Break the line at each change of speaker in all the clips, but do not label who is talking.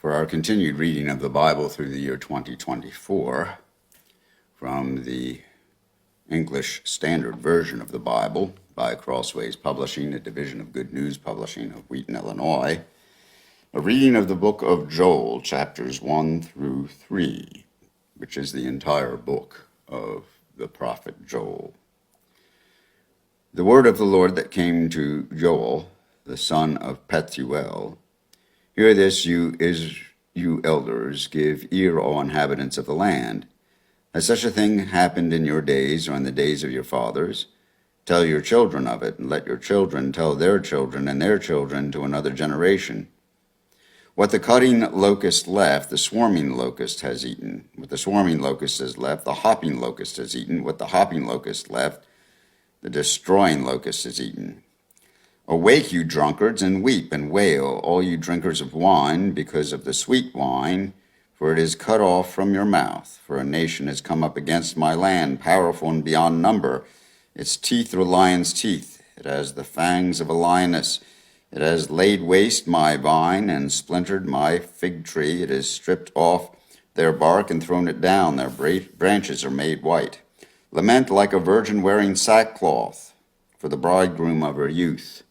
For our continued reading of the Bible through the year 2024 from the English Standard Version of the Bible by Crossways Publishing, a division of Good News Publishing of Wheaton, Illinois, a reading of the book of Joel, chapters 1 through 3, which is the entire book of the prophet Joel. The word of the Lord that came to Joel, the son of Pethuel. Hear this, you elders, give ear, all inhabitants of the land. Has such a thing happened in your days or in the days of your fathers? Tell your children of it, and let your children tell their children and their children to another generation. What the cutting locust left, the swarming locust has eaten. What the swarming locust has left, the hopping locust has eaten. What the hopping locust left, the destroying locust has eaten. Awake, you drunkards, and weep and wail, all you drinkers of wine, because of the sweet wine, for it is cut off from your mouth. For a nation has come up against my land, powerful and beyond number. Its teeth are lion's teeth. It has the fangs of a lioness. It has laid waste my vine and splintered my fig tree. It has stripped off their bark and thrown it down. Their branches are made white. Lament like a virgin wearing sackcloth for the bridegroom of her youth.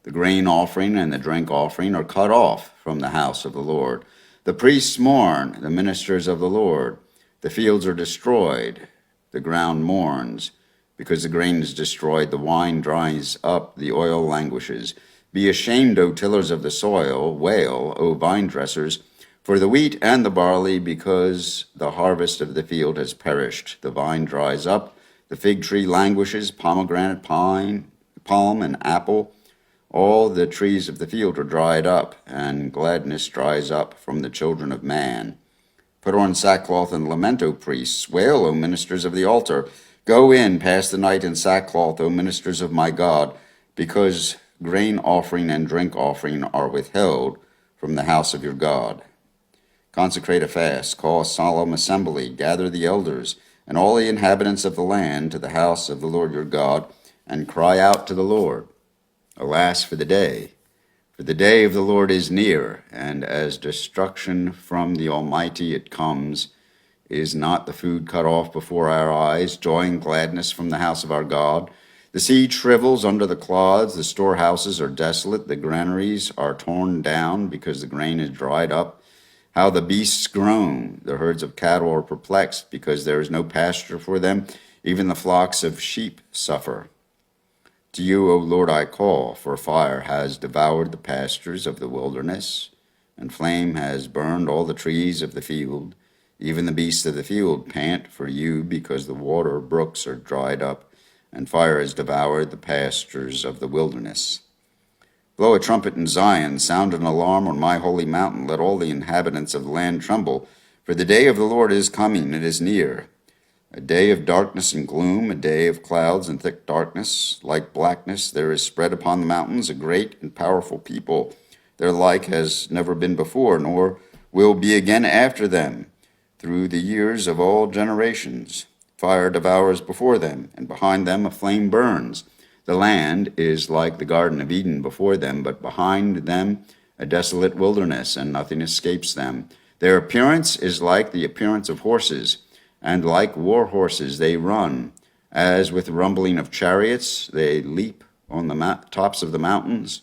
The grain offering and the drink offering are cut off from the house of the Lord. The priests mourn, the ministers of the Lord. The fields are destroyed, the ground mourns. Because the grain is destroyed, the wine dries up, the oil languishes. Be ashamed, O tillers of the soil, wail, O vine dressers, for the wheat and the barley, because the harvest of the field has perished. The vine dries up, the fig tree languishes, pomegranate, pine, palm, and apple. All the trees of the field are dried up, and gladness dries up from the children of man. Put on sackcloth and lament, O priests. Wail, O ministers of the altar. Go in, pass the night in sackcloth, O ministers of my God, because grain offering and drink offering are withheld from the house of your God. Consecrate a fast, call a solemn assembly, gather the elders and all the inhabitants of the land to the house of the Lord your God, and cry out to the Lord. Alas for the day of the Lord is near, and as destruction from the Almighty it comes. Is not the food cut off before our eyes, joy and gladness from the house of our God? The seed shrivels under the clods, the storehouses are desolate, the granaries are torn down because the grain is dried up. How the beasts groan, the herds of cattle are perplexed because there is no pasture for them, even the flocks of sheep suffer. To you, O Lord, I call, for fire has devoured the pastures of the wilderness, and flame has burned all the trees of the field. Even the beasts of the field pant for you, because the water brooks are dried up, and fire has devoured the pastures of the wilderness. Blow a trumpet in Zion, sound an alarm on my holy mountain. Let all the inhabitants of the land tremble, for the day of the Lord is coming, it is near. A day of darkness and gloom, a day of clouds and thick darkness. Like blackness there is spread upon the mountains a great and powerful people. Their like has never been before, nor will be again after them, through the years of all generations. Fire devours before them, and behind them a flame burns. The land is like the Garden of Eden before them, but behind them a desolate wilderness, and nothing escapes them. Their appearance is like the appearance of horses, and like war horses they run. As with rumbling of chariots, they leap on the tops of the mountains,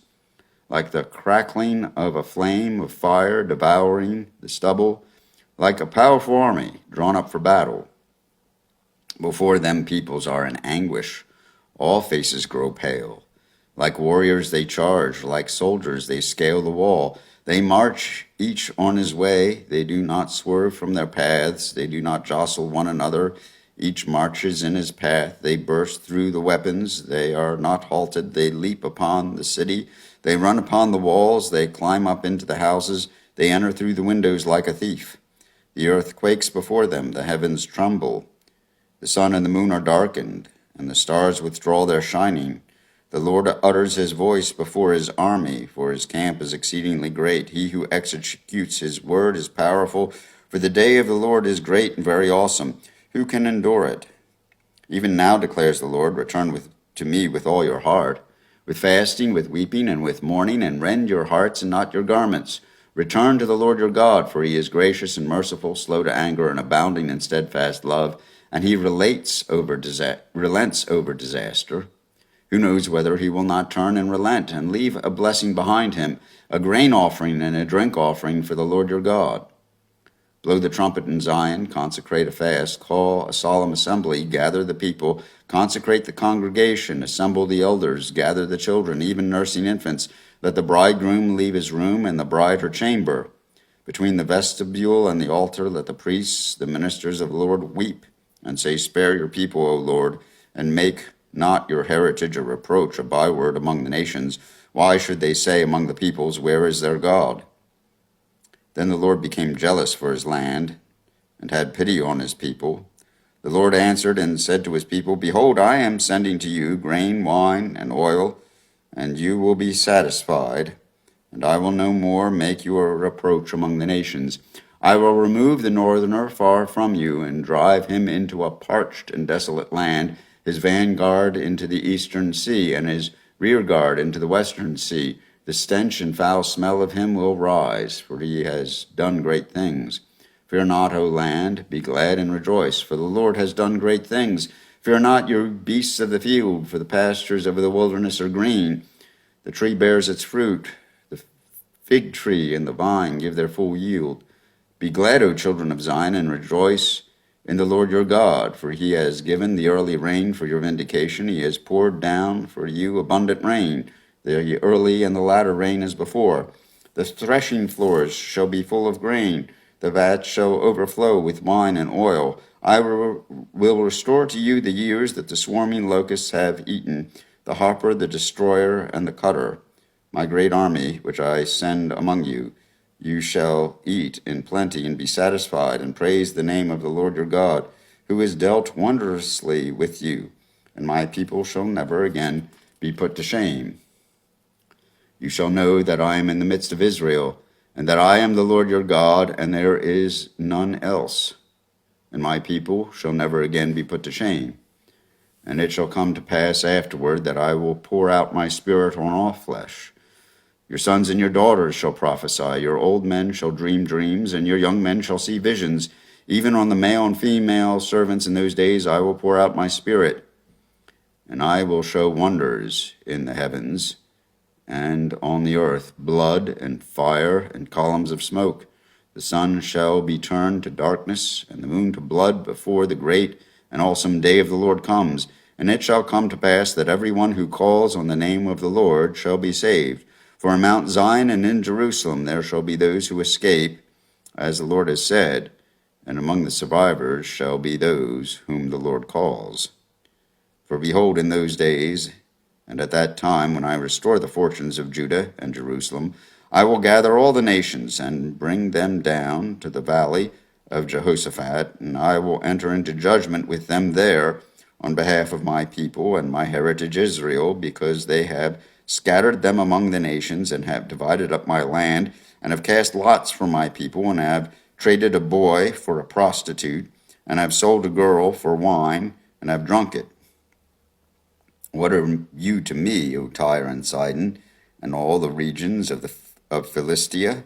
like the crackling of a flame of fire devouring the stubble, like a powerful army drawn up for battle. Before them peoples are in anguish, all faces grow pale. Like warriors they charge, like soldiers they scale the wall. They march each on his way, they do not swerve from their paths, they do not jostle one another. Each marches in his path, they burst through the weapons, they are not halted, they leap upon the city, they run upon the walls, they climb up into the houses, they enter through the windows like a thief. The earth quakes before them, the heavens tremble. The sun and the moon are darkened, and the stars withdraw their shining. The Lord utters his voice before his army, for his camp is exceedingly great. He who executes his word is powerful, for the day of the Lord is great and very awesome. Who can endure it? Even now, declares the Lord, return to me with all your heart, with fasting, with weeping, and with mourning, and rend your hearts and not your garments. Return to the Lord your God, for he is gracious and merciful, slow to anger, and abounding in steadfast love, and he relents over disaster. Who knows whether he will not turn and relent and leave a blessing behind him, a grain offering and a drink offering for the Lord your God? Blow the trumpet in Zion, consecrate a fast, call a solemn assembly, gather the people, consecrate the congregation, assemble the elders, gather the children, even nursing infants. Let the bridegroom leave his room and the bride her chamber. Between the vestibule and the altar, let the priests, the ministers of the Lord, weep and say, Spare your people, O Lord, and make not your heritage a reproach, a byword among the nations. Why should they say among the peoples, Where is their God? Then the Lord became jealous for his land and had pity on his people. The Lord answered and said to his people, Behold, I am sending to you grain, wine, and oil, and you will be satisfied, and I will no more make you a reproach among the nations. I will remove the northerner far from you and drive him into a parched and desolate land, his vanguard into the eastern sea, and his rear guard into the western sea. The stench and foul smell of him will rise, for he has done great things. Fear not, O land, be glad and rejoice, for the Lord has done great things. Fear not, you beasts of the field, for the pastures of the wilderness are green. The tree bears its fruit, the fig tree and the vine give their full yield. Be glad, O children of Zion, and rejoice in the Lord your God, for he has given the early rain for your vindication. He has poured down for you abundant rain, the early and the latter rain as before. The threshing floors shall be full of grain, the vats shall overflow with wine and oil. I will restore to you the years that the swarming locusts have eaten, the hopper, the destroyer, and the cutter. My great army, which I send among you, you shall eat in plenty and be satisfied, and praise the name of the Lord your God, who has dealt wondrously with you, and my people shall never again be put to shame. You shall know that I am in the midst of Israel, and that I am the Lord your God, and there is none else. And my people shall never again be put to shame. And it shall come to pass afterward that I will pour out my spirit on all flesh. Your sons and your daughters shall prophesy, your old men shall dream dreams, and your young men shall see visions. Even on the male and female servants in those days I will pour out my spirit, and I will show wonders in the heavens and on the earth, blood and fire and columns of smoke. The sun shall be turned to darkness, and the moon to blood before the great and awesome day of the Lord comes. And it shall come to pass that every one who calls on the name of the Lord shall be saved. For in Mount Zion and in Jerusalem there shall be those who escape, as the Lord has said, and among the survivors shall be those whom the Lord calls. For behold, in those days, and at that time, when I restore the fortunes of Judah and Jerusalem, I will gather all the nations and bring them down to the valley of Jehoshaphat, and I will enter into judgment with them there on behalf of my people and my heritage Israel, because they have scattered them among the nations and have divided up my land, and have cast lots for my people, and have traded a boy for a prostitute, and have sold a girl for wine, and have drunk it. What are you to me, O Tyre and Sidon, and all the regions of Philistia?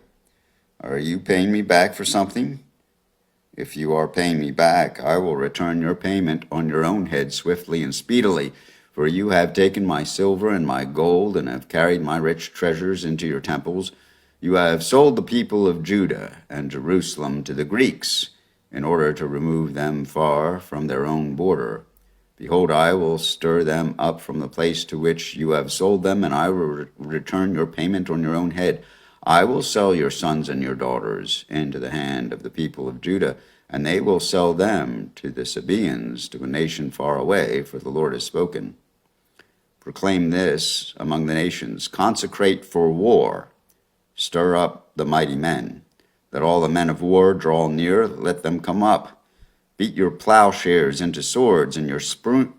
Are you paying me back for something? If you are paying me back, I will return your payment on your own head swiftly and speedily, for you have taken my silver and my gold, and have carried my rich treasures into your temples. You have sold the people of Judah and Jerusalem to the Greeks, in order to remove them far from their own border. Behold, I will stir them up from the place to which you have sold them, and I will return your payment on your own head. I will sell your sons and your daughters into the hand of the people of Judah, and they will sell them to the Sabaeans, to a nation far away, for the Lord has spoken. Proclaim this among the nations, consecrate for war, stir up the mighty men. Let all the men of war draw near, let them come up. Beat your plowshares into swords, and your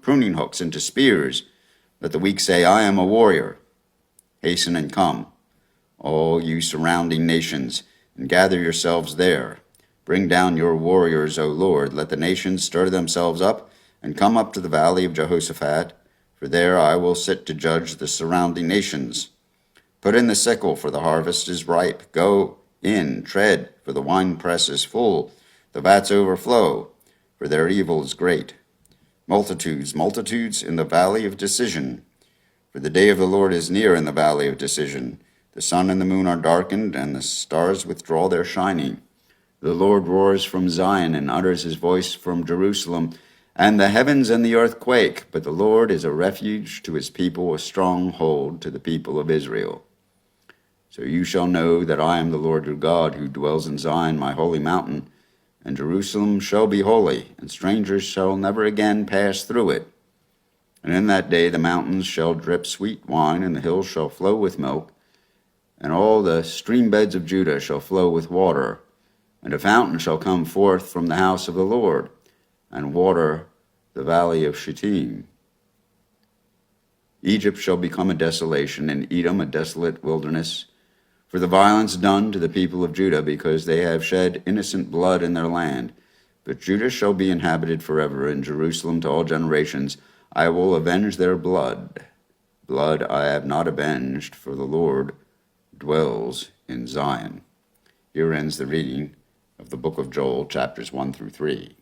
pruning hooks into spears. Let the weak say, I am a warrior. Hasten and come, all you surrounding nations, and gather yourselves there. Bring down your warriors, O Lord. Let the nations stir themselves up, and come up to the valley of Jehoshaphat, for there I will sit to judge the surrounding nations. Put in the sickle, for the harvest is ripe. Go in, tread, for the winepress is full, the vats overflow, for their evil is great. Multitudes, multitudes in the valley of decision, for the day of the Lord is near in the valley of decision. The sun and the moon are darkened, and the stars withdraw their shining. The Lord roars from Zion and utters his voice from Jerusalem, and the heavens and the earth quake, but the Lord is a refuge to his people, a stronghold to the people of Israel. So you shall know that I am the Lord your God, who dwells in Zion, my holy mountain, and Jerusalem shall be holy, and strangers shall never again pass through it. And in that day the mountains shall drip sweet wine, and the hills shall flow with milk, and all the stream beds of Judah shall flow with water, and a fountain shall come forth from the house of the Lord, and water the valley of Shittim. Egypt shall become a desolation, and Edom a desolate wilderness, for the violence done to the people of Judah, because they have shed innocent blood in their land. But Judah shall be inhabited forever, and Jerusalem to all generations. I will avenge their blood. Blood I have not avenged, for the Lord dwells in Zion. Here ends the reading of the book of Joel, chapters 1 through 3.